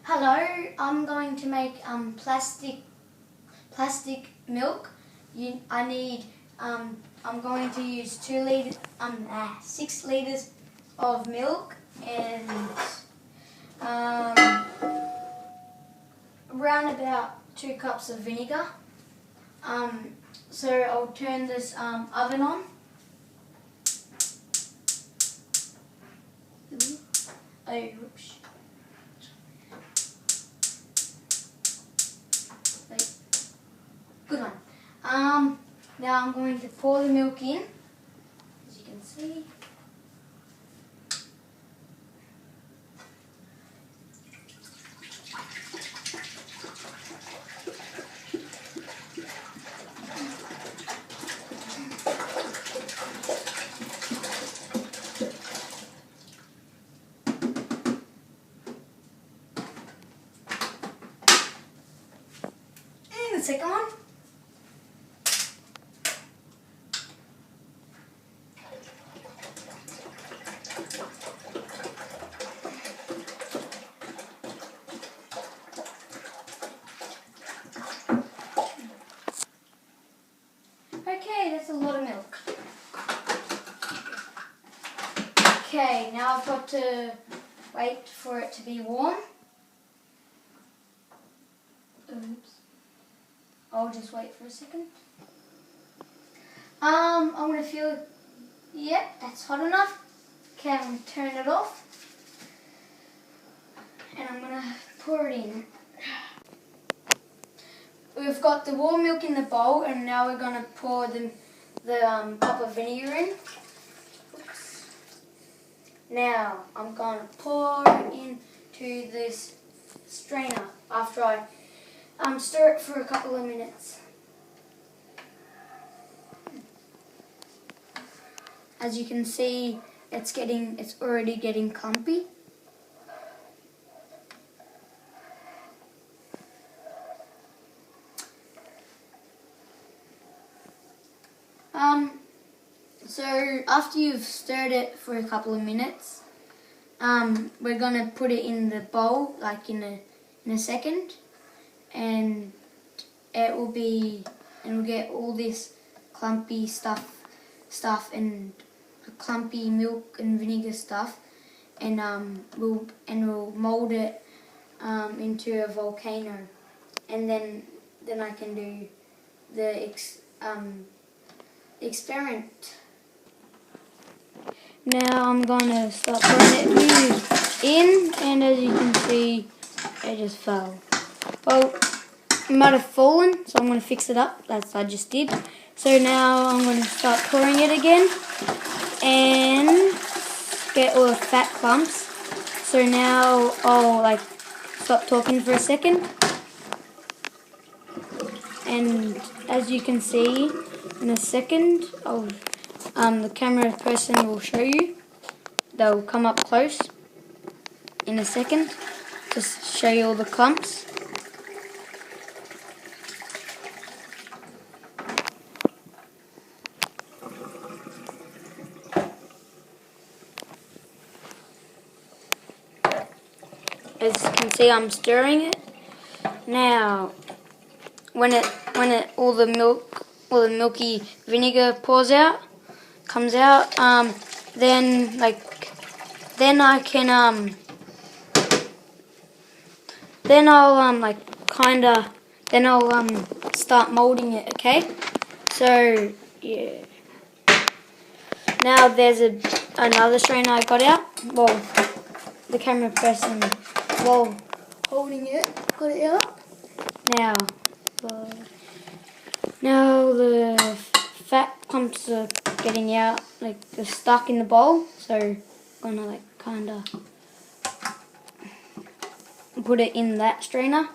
Hello, I'm going to make plastic milk. I'm going to use 6 liters of milk and around about 2 cups of vinegar. So I'll turn this oven on. Oops. Good one. Now I'm going to pour the milk in, as you can see. And the second one. Okay, that's a lot of milk. Okay, now I've got to wait for it to be warm. Oops. I'll just wait for a second. I'm going to feel, yep, that's hot enough. Okay, I'm going to turn it off. And I'm going to pour it in. We've got the warm milk in the bowl, and now we're going to pour the cup of vinegar in. Oops. Now I'm going to pour it into this strainer after I stir it for a couple of minutes. As you can see, it's already getting clumpy. So after you've stirred it for a couple of minutes, we're gonna put it in the bowl, like in a second, and we'll get all this clumpy stuff and clumpy milk and vinegar stuff, and we'll mold it into a volcano, and then I can do the experiment. Now I'm gonna start putting it in, and as you can see, it just fell. Well, it might have fallen, so I'm gonna fix it up. That's what I just did. So now I'm gonna start pouring it again, and get all the fat clumps. So now I'll stop talking for a second, and as you can see, in a second, the camera person will show you. They'll come up close in a second to show you all the clumps. As you can see, I'm stirring it. Now, when all the milky vinegar comes out, then I'll start molding it. Okay, so yeah. Now there's another strainer I got out. Well, the camera person, while holding it, got it out. Now the fat clumps are getting out, they're stuck in the bowl. So I'm gonna kinda put it in that strainer,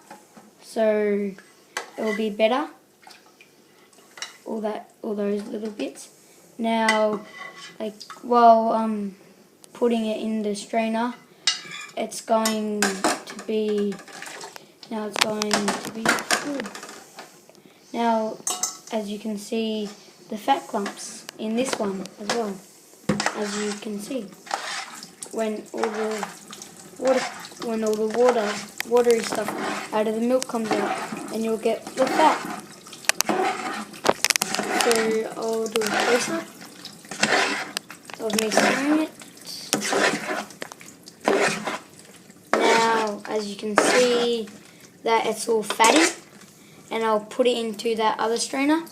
so it will be better. All those little bits. Now, while I'm putting it in the strainer, it's going to be good. Now, as you can see, the fat clumps in this one as well. As you can see, when all the water when all the watery stuff out of the milk comes out, and you'll get the fat. So I'll do a close-up of me stirring it. Now, as you can see, that it's all fatty, and I'll put it into that other strainer.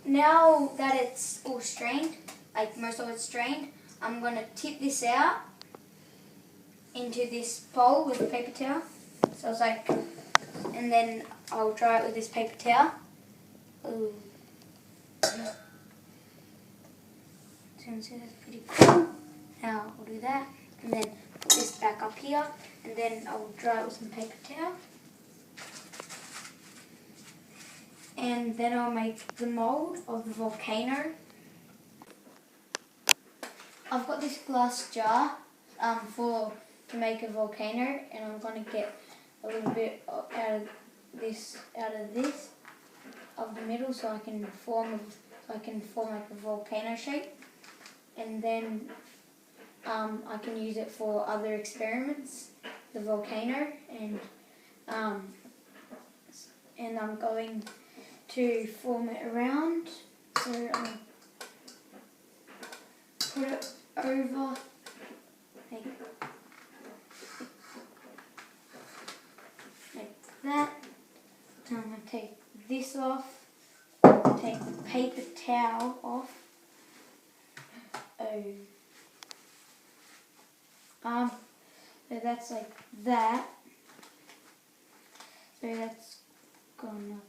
Now that it's all strained, like most of it's strained, I'm going to tip this out into this bowl with a paper towel. So it's like, and then I'll dry it with this paper towel. Ooh. So you can see that's pretty cool. Now I'll do that, and then put this back up here, and then I'll dry it with some paper towel. And then I'll make the mold of the volcano. I've got this glass jar to make a volcano, and I'm going to get a little bit out of this of the middle, so I can form like a volcano shape, and then I can use it for other experiments, the volcano, and I'm going to form it around. So put it over like that. So I'm going to take this off, take the paper towel off. So that's like that. So that's gonna.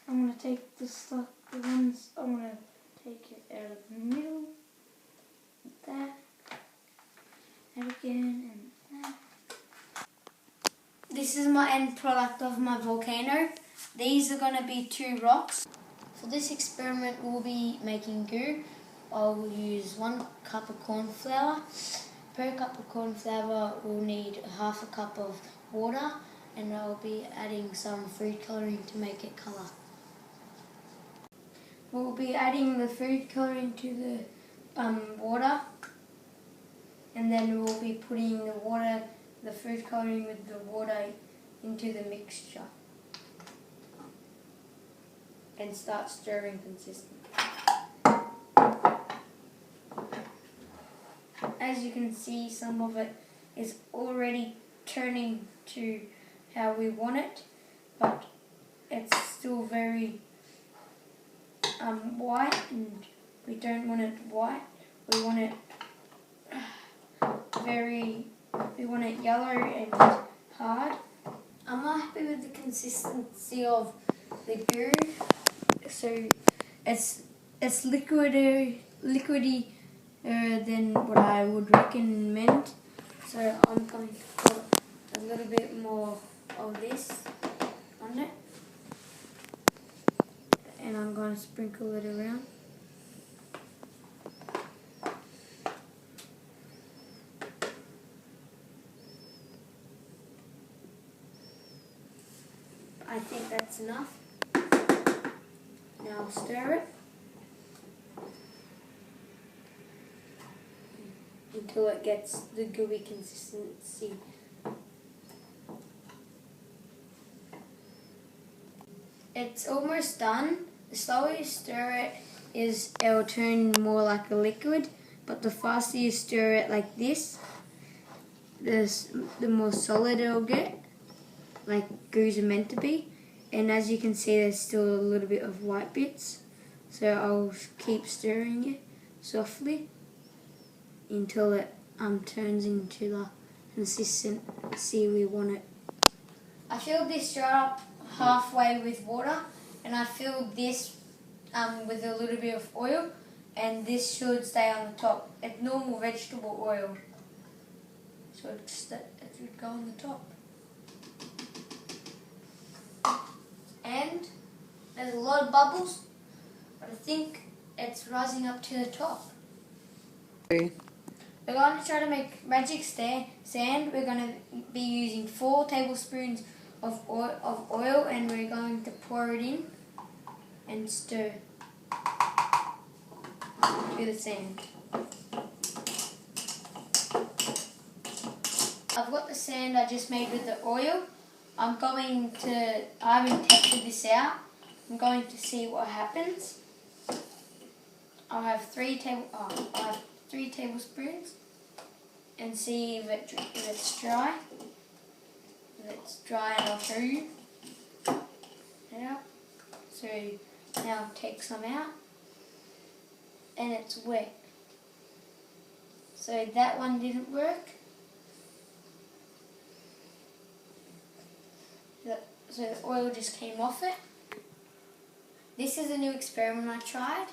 I'm gonna take the stuff, I'm gonna take it out of the middle, that again, and that. This is my end product of my volcano. These are gonna be 2 rocks. For this experiment, we'll be making goo. I'll use 1 cup of corn flour. Per cup of corn flour, we'll need half a cup of water, and I'll be adding some food colouring to make it colour. We'll be adding the food colouring to the water, and then we'll be putting the food colouring with the water into the mixture and start stirring consistently. As you can see, some of it is already turning to how we want it, but it's still very white, and we don't want it white. We want it yellow and hard. I'm not happy with the consistency of the goo. So it's liquidy than what I would recommend. So I'm going to put a little bit more of this on it, and I'm going to sprinkle it around. I think that's enough. Now I'll stir it until it gets the gooey consistency. It's almost done. The slower you stir it, it'll turn more like a liquid, but the faster you stir it like this, the more solid it'll get, like goos are meant to be. And as you can see, there's still a little bit of white bits, so I'll keep stirring it softly until it turns into the consistency we want it. I filled this jar up halfway with water, and I filled this with a little bit of oil, and this should stay on the top. It's normal vegetable oil, so it should go on the top. And there's a lot of bubbles, but I think it's rising up to the top. We're going to try to make magic sand. We're going to be using 4 tablespoons of oil, and we're going to pour it in and stir. to the sand. I've got the sand I just made with the oil. I haven't tested this out. I'm going to see what happens. I'll have 3 tablespoons and see if it's dry. If it's dry, I'll show you. Yeah. So now I'll take some out, and it's wet. So that one didn't work. So the oil just came off it. This is a new experiment I tried.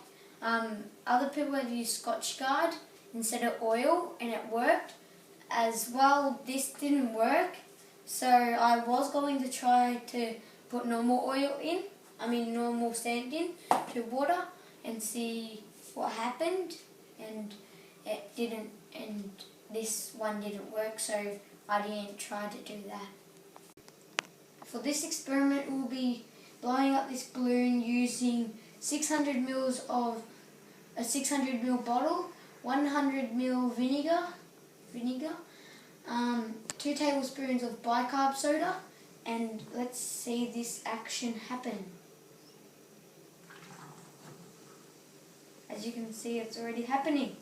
Other people have used Scotch Guard instead of oil, and it worked. As well, this didn't work, so I was going to try to put normal sand in to water and see what happened, and it didn't, and this one didn't work, so I didn't try to do that. For this experiment, we'll be blowing up this balloon using 600 ml of a 600 ml bottle, 100 ml vinegar, 2 tablespoons of bicarb soda, and let's see this action happen. As you can see, it's already happening.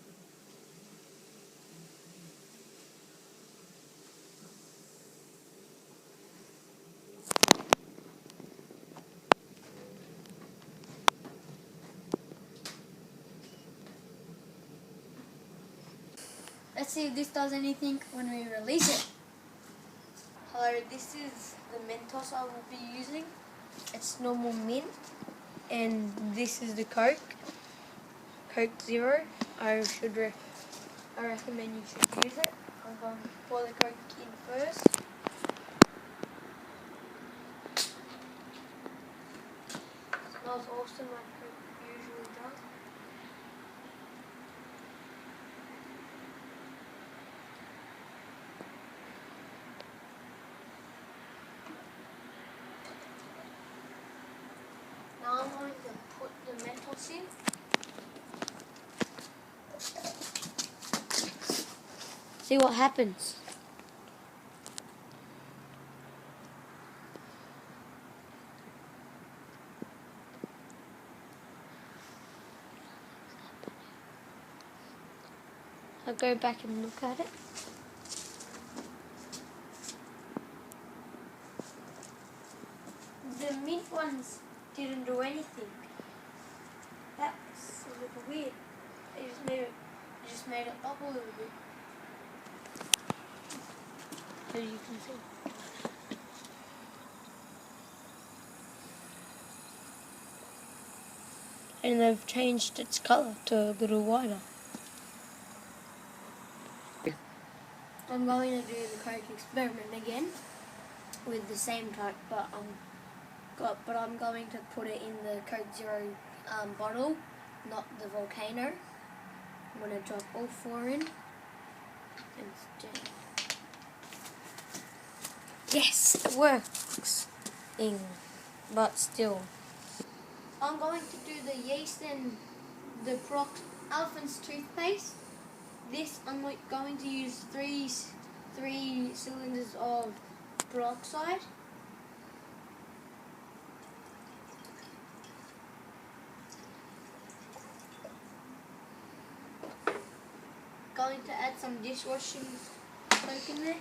Let's see if this does anything when we release it. Hello, this is the Mentos I will be using. It's normal mint, and this is the Coke Zero. I recommend you should use it. I'm going to pour the Coke in first. It smells awesome like Coke usually does. Now I'm going to put the Mentos in. See what happens. I'll go back and look at it. The mint ones didn't do anything. That's a little weird. It just made it bubble a little bit. As you can see. And they've changed its colour to a little whiter. I'm going to do the Coke experiment again with the same Coke, but I'm going to put it in the Coke Zero bottle, not the Volcano. I'm going to drop all 4 in. Yes, it works. But still. I'm going to do the yeast and the elephant's toothpaste. This I'm going to use 3 cylinders of peroxide. Going to add some dishwashing soap in there.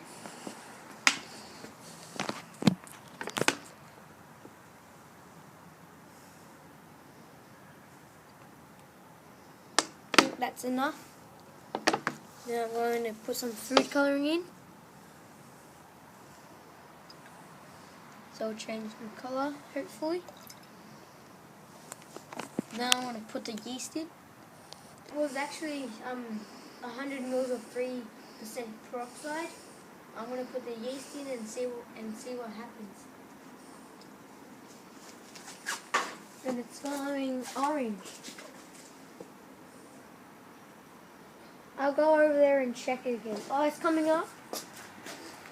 I think that's enough. Now I'm going to put some food colouring in. So it'll change the colour, hopefully. Now I want to put the yeast in. It was actually 100 ml of 3% peroxide. I'm going to put the yeast in and see what happens. And it's going orange. I'll go over there and check it again. Oh, it's coming up.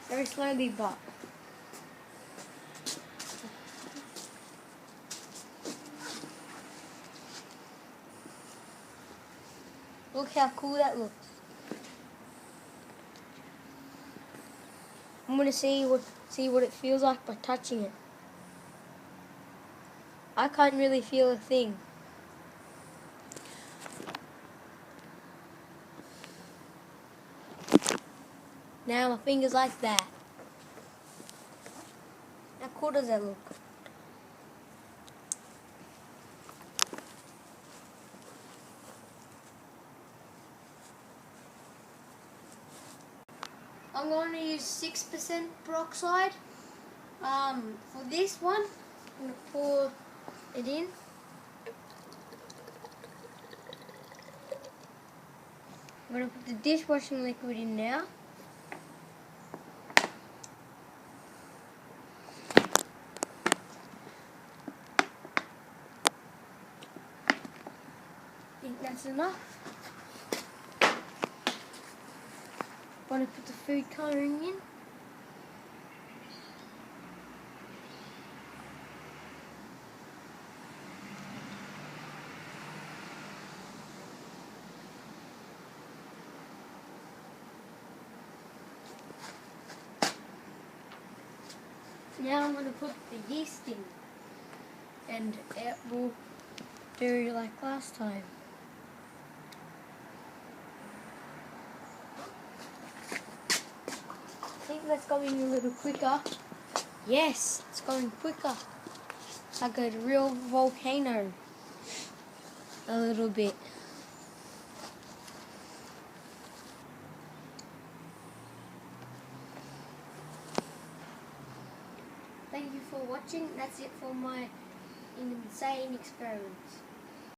Very slowly, but. Look how cool that looks. I'm gonna see what it feels like by touching it. I can't really feel a thing. Now my finger's like that. How cool does that look? I'm going to use 6% peroxide. For this one, I'm going to pour it in. I'm going to put the dishwashing liquid in now. I think that's enough. I'm going to put the food colouring in. Now I'm going to put the yeast in, and it will do like last time. I think that's going a little quicker. Yes, it's going quicker. It's like a real volcano. A little bit. Thank you for watching. That's it for my insane experiments.